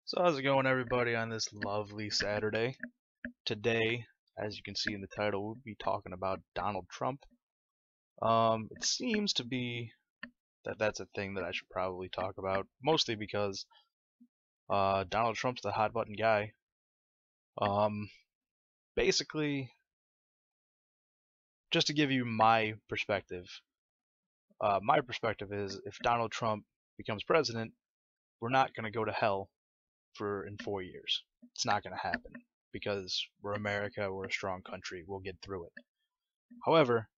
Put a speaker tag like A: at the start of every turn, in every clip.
A: So how's it going, everybody, on this lovely Saturday? Today, as you can see in the title, we'll be talking about Donald Trump. It seems to be that that's a thing that I should probably talk about, mostly because Donald Trump's the hot button guy. Um, Basically, just to give you my perspective is if Donald Trump becomes president, we're not going to go to hell in 4 years. It's not going to happen because we're America, we're a strong country, we'll get through it. However,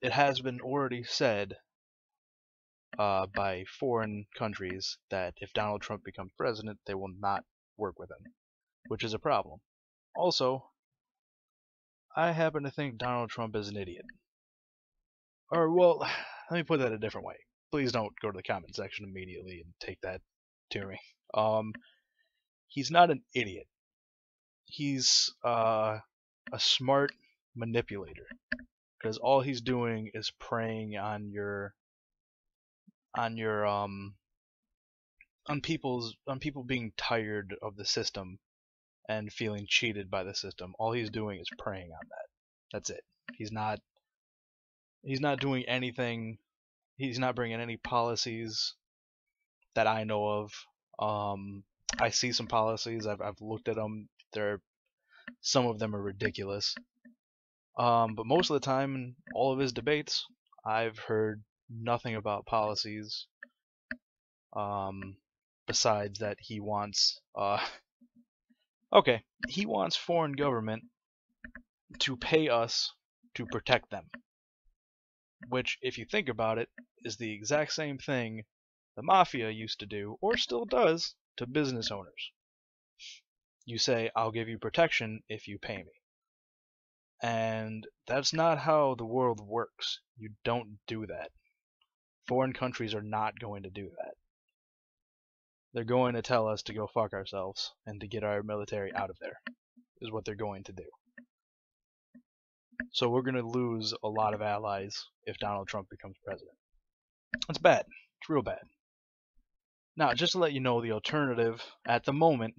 A: it has been already said by foreign countries that if Donald Trump becomes president, they will not work with him, which is a problem. Also, I happen to think Donald Trump is an idiot. Or, well, let me put that a different way. Please don't go to the comment section immediately and take that to me. He's not an idiot. He's a smart manipulator, because all he's doing is preying on your on people being tired of the system and feeling cheated by the system. All he's doing is preying on that. That's it. He's not doing anything. He's not bringing any policies that I know of. I see some policies. I've looked at them. Some of them are ridiculous. But most of the time, in all of his debates, I've heard nothing about policies. Besides that, he wants he wants foreign government to pay us to protect them, which, if you think about it, is the exact same thing the mafia used to do, or still does, to business owners. You say, I'll give you protection if you pay me. And that's not how the world works. You don't do that. Foreign countries are not going to do that. They're going to tell us to go fuck ourselves and to get our military out of there, is what they're going to do. So we're going to lose a lot of allies if Donald Trump becomes president. That's bad. It's real bad. Now, just to let you know, the alternative at the moment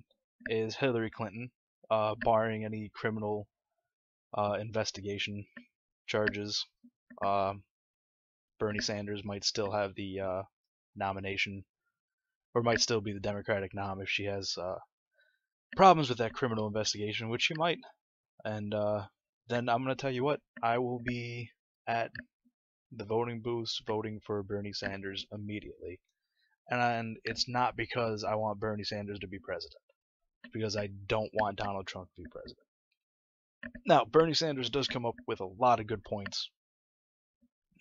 A: is Hillary Clinton, barring any criminal investigation charges. Bernie Sanders might still have the nomination, or might still be the Democratic nom if she has problems with that criminal investigation, which she might. And then I'm going to tell you what, I will be at the voting booths voting for Bernie Sanders immediately. And it's not because I want Bernie Sanders to be president. It's because I don't want Donald Trump to be president. Now, Bernie Sanders does come up with a lot of good points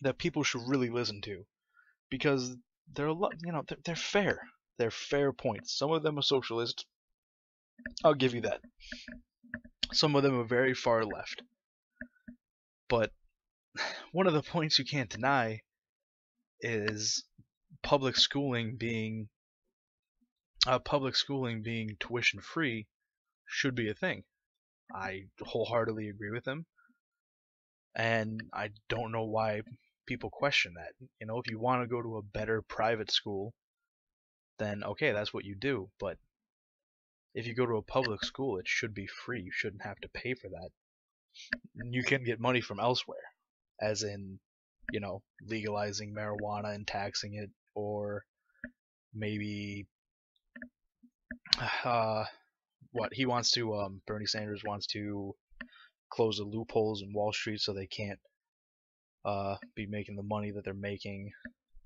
A: that people should really listen to, because they're they're fair. They're fair points. Some of them are socialist. I'll give you that. Some of them are very far left. But one of the points you can't deny is public schooling being tuition free should be a thing. I wholeheartedly agree with him, and I don't know why people question that. If you want to go to a better private school, then okay, that's what you do. But if you go to a public school, it should be free. You shouldn't have to pay for that. You can get money from elsewhere, as in, legalizing marijuana and taxing it, or maybe Bernie Sanders wants to close the loopholes in Wall Street so they can't be making the money that they're making.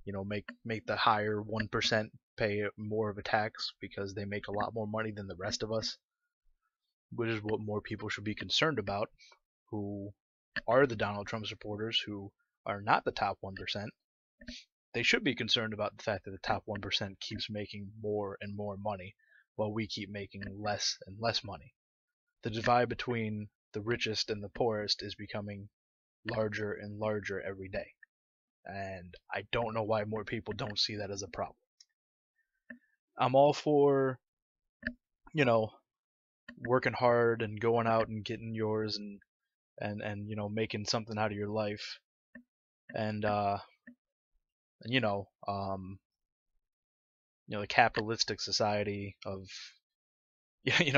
A: Make the higher 1% pay more of a tax because they make a lot more money than the rest of us, which is what more people should be concerned about, who are the Donald Trump supporters, who are not the top 1%. They should be concerned about the fact that the top 1% keeps making more and more money, while we keep making less and less money. The divide between the richest and the poorest is becoming larger and larger every day. And I don't know why more people don't see that as a problem. I'm all for, working hard and going out and getting yours and making something out of your life. And the capitalistic society of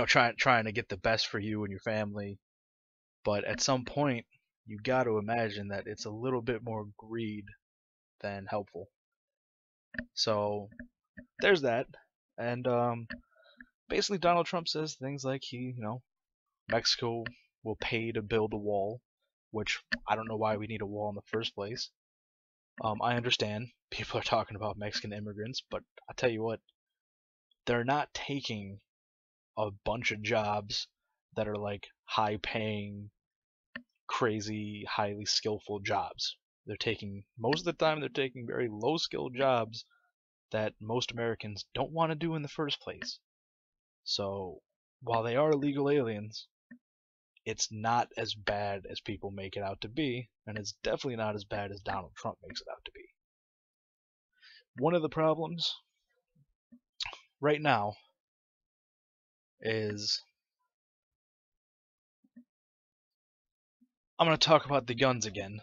A: trying to get the best for you and your family. But at some point, you got to imagine that it's a little bit more greed than helpful. So there's that. And basically, Donald Trump says things like Mexico will pay to build a wall, which I don't know why we need a wall in the first place. I understand people are talking about Mexican immigrants, but I'll tell you what, they're not taking a bunch of jobs that are like high paying, crazy, highly skillful jobs. Most of the time, they're taking very low skilled jobs that most Americans don't want to do in the first place. So while they are illegal aliens, it's not as bad as people make it out to be, and it's definitely not as bad as Donald Trump makes it out to be. One of the problems right now is I'm going to talk about the guns again.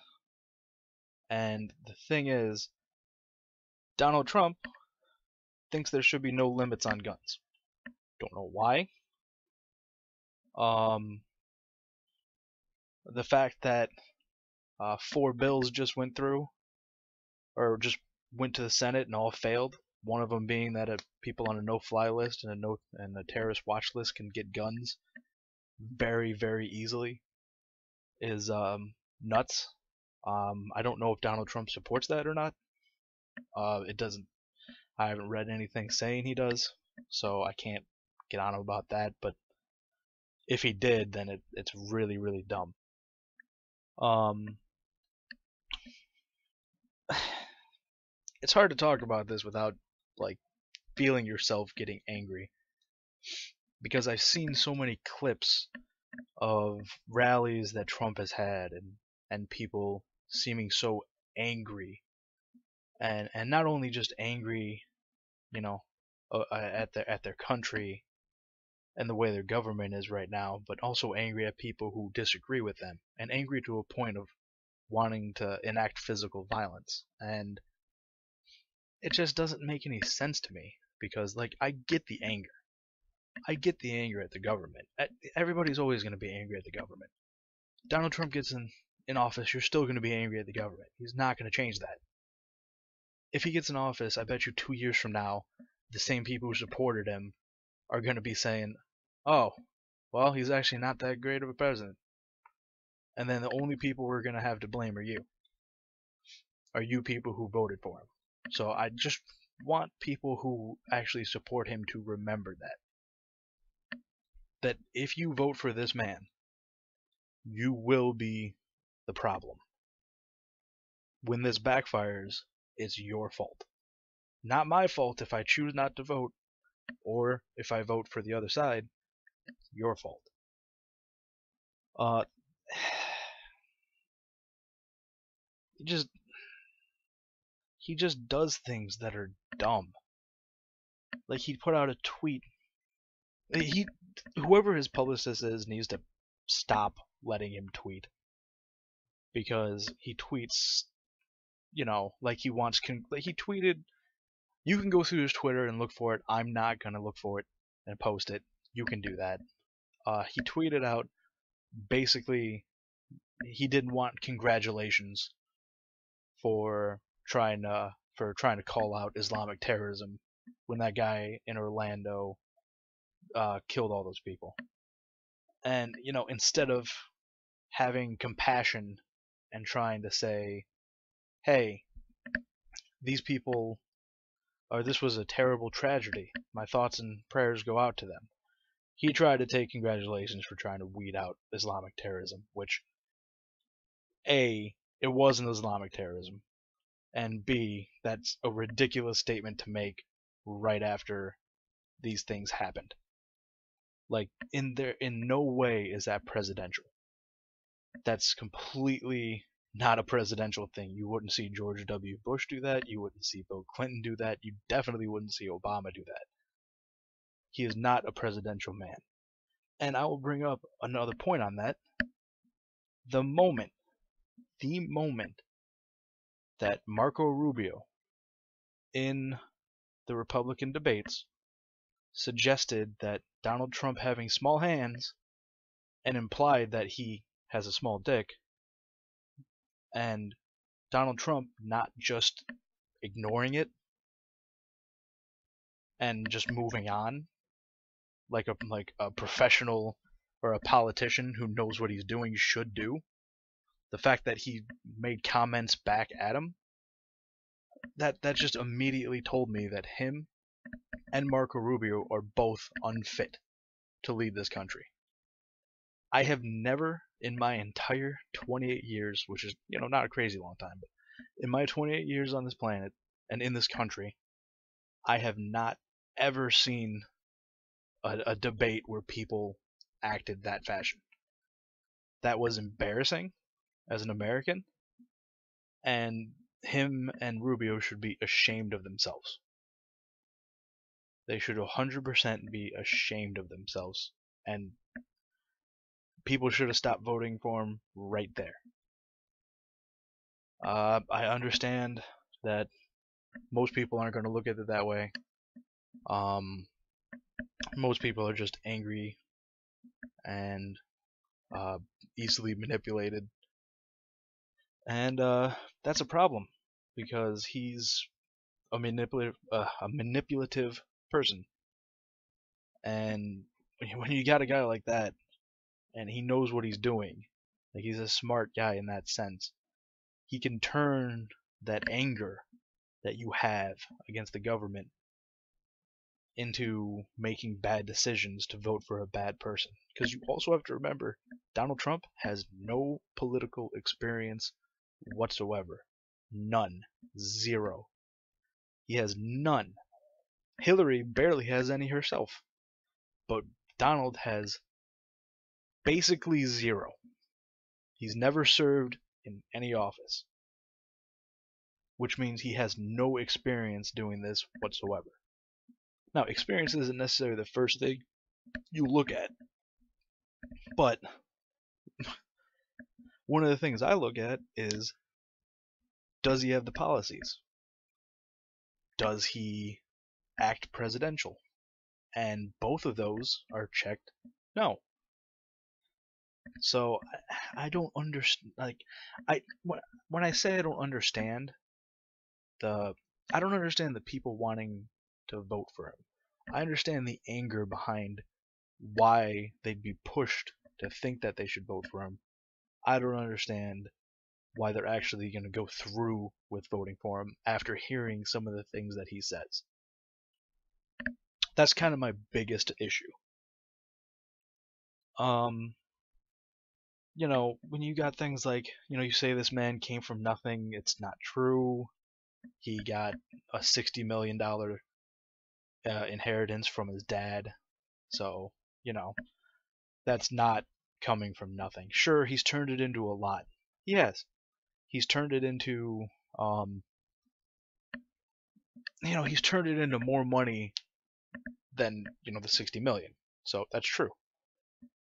A: And the thing is, Donald Trump thinks there should be no limits on guns. Don't know why. The fact that 4 bills just went through, or just went to the Senate and all failed. One of them being that people on a no-fly list and a terrorist watch list can get guns very, very easily is nuts. I don't know if Donald Trump supports that or not. It doesn't. I haven't read anything saying he does, so I can't get on him about that. But if he did, then it's really, really dumb. It's hard to talk about this without like feeling yourself getting angry, because I've seen so many clips of rallies that Trump has had and people seeming so angry, and not only just angry, at their country and the way their government is right now, but also angry at people who disagree with them, and angry to a point of wanting to enact physical violence. And it just doesn't make any sense to me, because I get the anger. I get the anger at the government. Everybody's always going to be angry at the government. Donald Trump gets in office, you're still going to be angry at the government. He's not going to change that. If he gets in office, I bet you 2 years from now, the same people who supported him are going to be saying, oh, well, he's actually not that great of a president. And then the only people we're going to have to blame are you people who voted for him. So I just want people who actually support him to remember that if you vote for this man, you will be the problem. When this backfires, it's your fault. Not my fault if I choose not to vote, or if I vote for the other side. Your fault. He just does things that are dumb. Like, he put out a tweet. Whoever his publicist is needs to stop letting him tweet, because he tweets, like he wants. Like, he tweeted. You can go through his Twitter and look for it. I'm not gonna look for it and post it. You can do that. He tweeted out basically he didn't want congratulations for trying to call out Islamic terrorism when that guy in Orlando killed all those people. And instead of having compassion and trying to say, hey, these people, or this was a terrible tragedy, my thoughts and prayers go out to them, he tried to take congratulations for trying to weed out Islamic terrorism, which, A, it wasn't Islamic terrorism, and B, that's a ridiculous statement to make right after these things happened. Like, in no way is that presidential. That's completely not a presidential thing. You wouldn't see George W. Bush do that. You wouldn't see Bill Clinton do that. You definitely wouldn't see Obama do that. He is not a presidential man. And I will bring up another point on that. The moment that Marco Rubio, in the Republican debates suggested that Donald Trump having small hands and implied that he has a small dick, and Donald Trump not just ignoring it and just moving on like a professional or a politician who knows what he's doing should do. The fact that he made comments back at him, that just immediately told me that him and Marco Rubio are both unfit to lead this country. I have never in my entire 28 years, which is, not a crazy long time, but in my 28 years on this planet and in this country, I have not ever seen a debate where people acted that fashion. That was embarrassing as an American, and him and Rubio should be ashamed of themselves. They should 100% be ashamed of themselves, and people should have stopped voting for him right there. I understand that most people aren't going to look at it that way. Most people are just angry and easily manipulated, and that's a problem because he's a manipulative person, and when you got a guy like that and he knows what he's doing, like he's a smart guy in that sense, he can turn that anger that you have against the government into making bad decisions to vote for a bad person. Because you also have to remember, Donald Trump has no political experience whatsoever. None. Zero. He has none. Hillary barely has any herself. But Donald has basically zero. He's never served in any office, which means he has no experience doing this whatsoever. Now, experience isn't necessarily the first thing you look at, but one of the things I look at is, does he have the policies? Does he act presidential? And both of those are checked no. So I don't understand. When I say I don't understand I don't understand the people wanting to vote for him. I understand the anger behind why they'd be pushed to think that they should vote for him. I don't understand why they're actually going to go through with voting for him after hearing some of the things that he says. That's kind of my biggest issue. When you got things like, you say this man came from nothing, it's not true. He got a $60 million inheritance from his dad. So, that's not coming from nothing. Sure, he's turned it into a lot. Yes. He's turned it into, he's turned it into more money than, the 60 million. So that's true.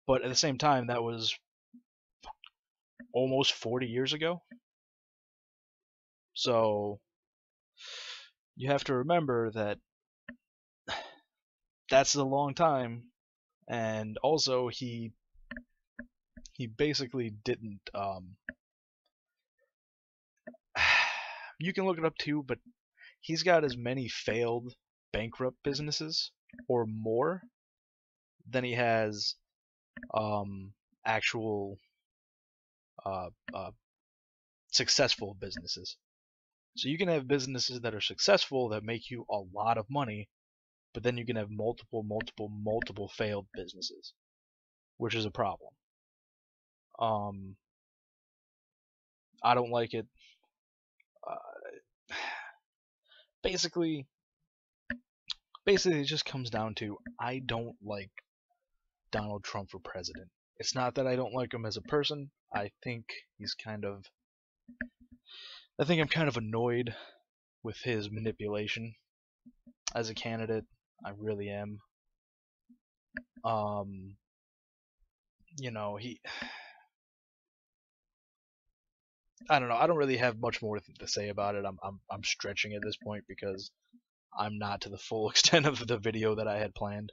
A: But at the same time, that was almost 40 years ago. So you have to remember that that's a long time, and also he basically didn't you can look it up too, but he's got as many failed bankrupt businesses or more than he has actual successful businesses. So you can have businesses that are successful that make you a lot of money, but then you can have multiple failed businesses, which is a problem. I don't like it. Basically it just comes down to, I don't like Donald Trump for president. It's not that I don't like him as a person. I think I'm kind of annoyed with his manipulation as a candidate. I really am. I don't know. I don't really have much more to say about it. I'm stretching at this point because I'm not to the full extent of the video that I had planned,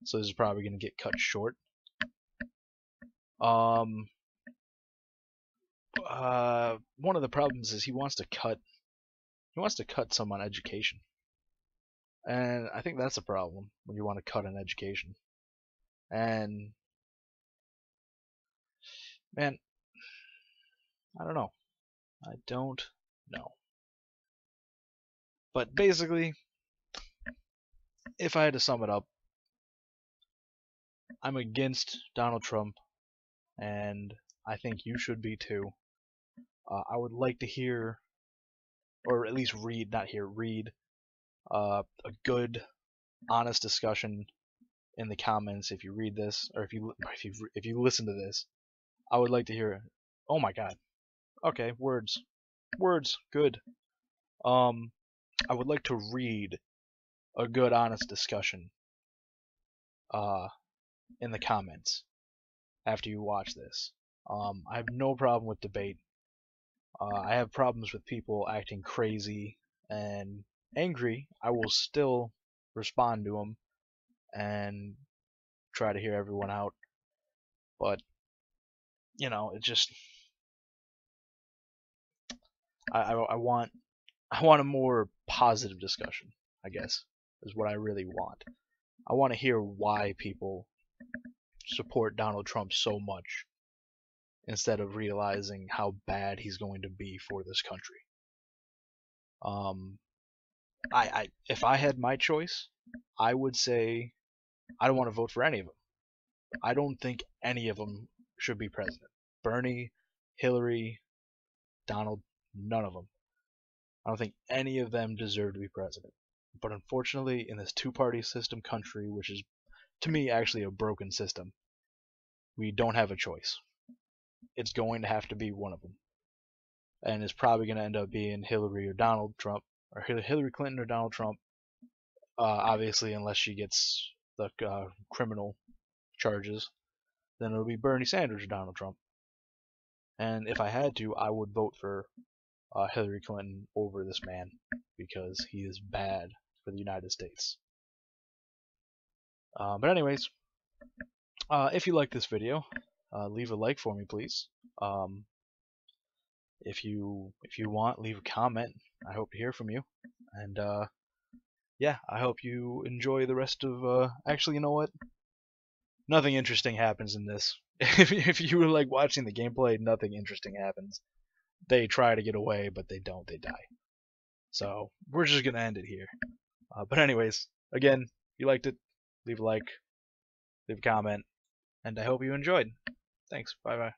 A: so this is probably going to get cut short. One of the problems is he wants to cut some on education, and I think that's a problem when you want to cut on education. And man, I don't know. But basically, if I had to sum it up, I'm against Donald Trump, and I think you should be too. I would like to hear, or at least read, not hear, read, a good, honest discussion in the comments. If you read this, or if you listen to this, I would like to hear. Oh my God. Okay, words, good. I would like to read a good, honest discussion in the comments after you watch this. I have no problem with debate. I have problems with people acting crazy and angry. I will still respond to them and try to hear everyone out. But it just I want a more positive discussion, I guess, is what I really want. I want to hear why people support Donald Trump so much instead of realizing how bad he's going to be for this country. If I had my choice, I would say I don't want to vote for any of them. I don't think any of them should be president. Bernie, Hillary, Donald, none of them. I don't think any of them deserve to be president. But unfortunately, in this two-party system country, which is, to me, actually a broken system, we don't have a choice. It's going to have to be one of them. And it's probably going to end up being Hillary or Donald Trump, or Hillary Clinton or Donald Trump, obviously, unless she gets the criminal charges. Then it'll be Bernie Sanders or Donald Trump. And if I had to, I would vote for Hillary Clinton over this man because he is bad for the United States. But anyways, if you like this video, leave a like for me, please. If you want, leave a comment. I hope to hear from you. And yeah, I hope you enjoy the rest of. Actually, you know what? Nothing interesting happens in this. If you were like watching the gameplay, nothing interesting happens. They try to get away, but they don't. They die. So we're just gonna end it here. But anyways, again, if you liked it, leave a like, leave a comment, and I hope you enjoyed. Thanks. Bye bye.